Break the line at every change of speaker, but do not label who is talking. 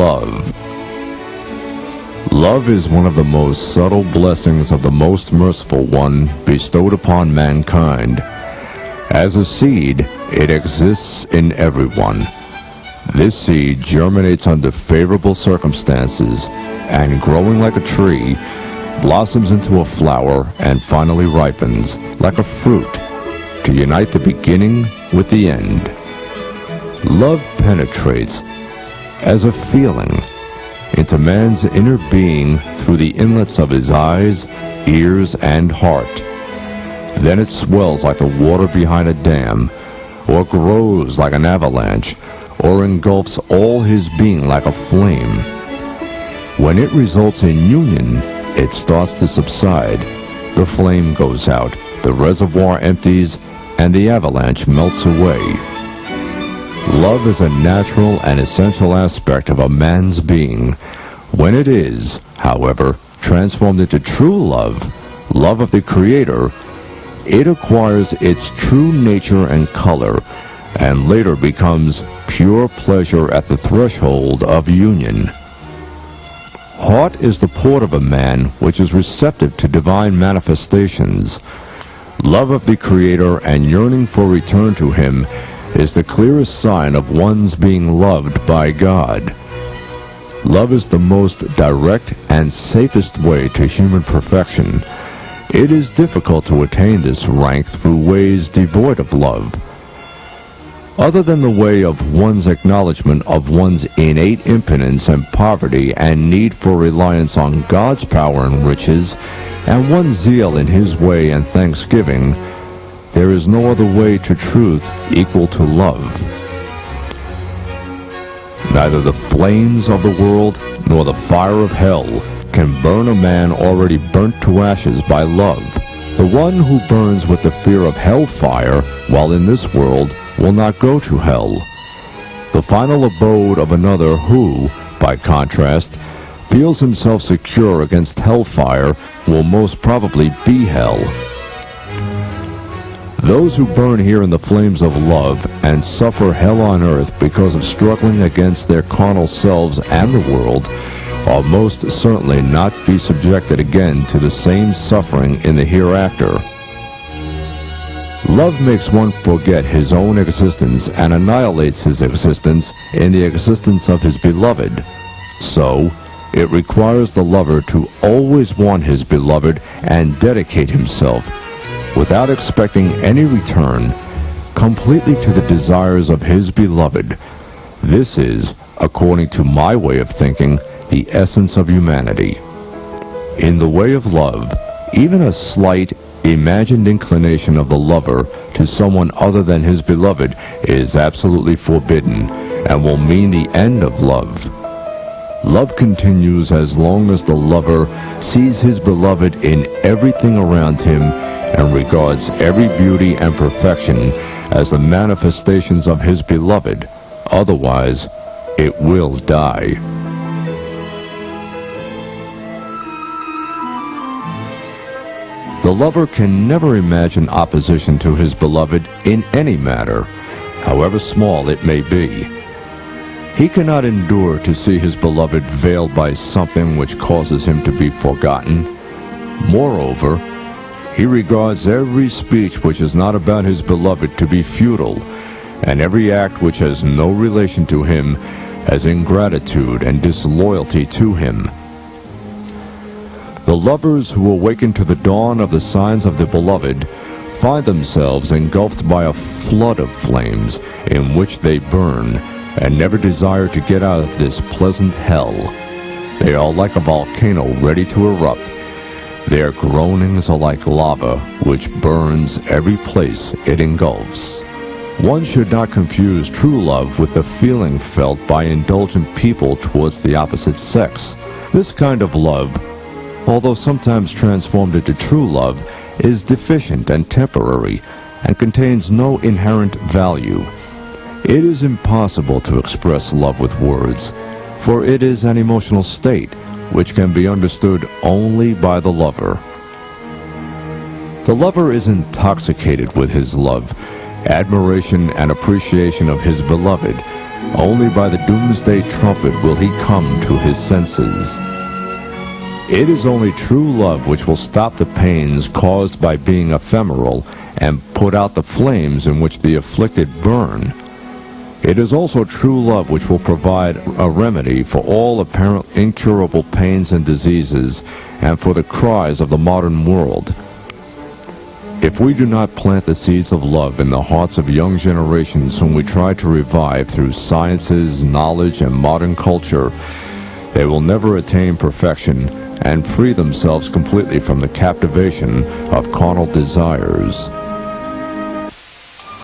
Love. Love is one of the most subtle blessings of the Most Merciful One bestowed upon mankind. As a seed, it exists in everyone. This seed germinates under favorable circumstances, and growing like a tree, blossoms into a flower and finally ripens, like a fruit, to unite the beginning with the end. Love penetrates, as a feeling, into man's inner being through the inlets of his eyes, ears, and heart. Then it swells like the water behind a dam, or grows like an avalanche, or engulfs all his being like a flame. When it results in union, it starts to subside. The flame goes out, the reservoir empties, and the avalanche melts away. Love is a natural and essential aspect of a man's being. When it is, however, transformed into true love, love of the Creator, it acquires its true nature and color, and later becomes pure pleasure at the threshold of union. Heart is the port of a man which is receptive to divine manifestations. Love of the Creator and yearning for return to Him is the clearest sign of one's being loved by God. Love is the most direct and safest way to human perfection. It is difficult to attain this rank through ways devoid of love. Other than the way of one's acknowledgement of one's innate impotence and poverty and need for reliance on God's power and riches, and one's zeal in His way and thanksgiving, there is no other way to truth equal to love. Neither the flames of the world nor the fire of hell can burn a man already burnt to ashes by love. The one who burns with the fear of hellfire while in this world will not go to hell. The final abode of another who, by contrast, feels himself secure against hellfire will most probably be hell. Those who burn here in the flames of love and suffer hell on earth because of struggling against their carnal selves and the world will most certainly not be subjected again to the same suffering in the hereafter. Love makes one forget his own existence and annihilates his existence in the existence of his beloved. So, it requires the lover to always want his beloved and dedicate himself, without expecting any return, completely to the desires of his beloved. This is, according to my way of thinking, the essence of humanity. In the way of love, even a slight, imagined inclination of the lover to someone other than his beloved is absolutely forbidden and will mean the end of love. Love continues as long as the lover sees his beloved in everything around him and regards every beauty and perfection as the manifestations of his beloved. Otherwise, it will die. The lover can never imagine opposition to his beloved in any matter, however small it may be. He cannot endure to see his beloved veiled by something which causes him to be forgotten. Moreover, he regards every speech which is not about his beloved to be futile, and every act which has no relation to him as ingratitude and disloyalty to him. The lovers who awaken to the dawn of the signs of the beloved find themselves engulfed by a flood of flames in which they burn, and never desire to get out of this pleasant hell. They are like a volcano ready to erupt. Their groanings are like lava, which burns every place it engulfs. One should not confuse true love with the feeling felt by indulgent people towards the opposite sex. This kind of love, although sometimes transformed into true love, is deficient and temporary, and contains no inherent value. It is impossible to express love with words, for it is an emotional state which can be understood only by the lover. The lover is intoxicated with his love, admiration and appreciation of his beloved, Only by the doomsday trumpet will he come to his senses. It is only true love which will stop the pains caused by being ephemeral and put out the flames in which the afflicted burn. It is also true love which will provide a remedy for all apparent incurable pains and diseases and for the cries of the modern world. If we do not plant the seeds of love in the hearts of young generations whom we try to revive through sciences, knowledge, and modern culture, they will never attain perfection and free themselves completely from the captivation of carnal desires.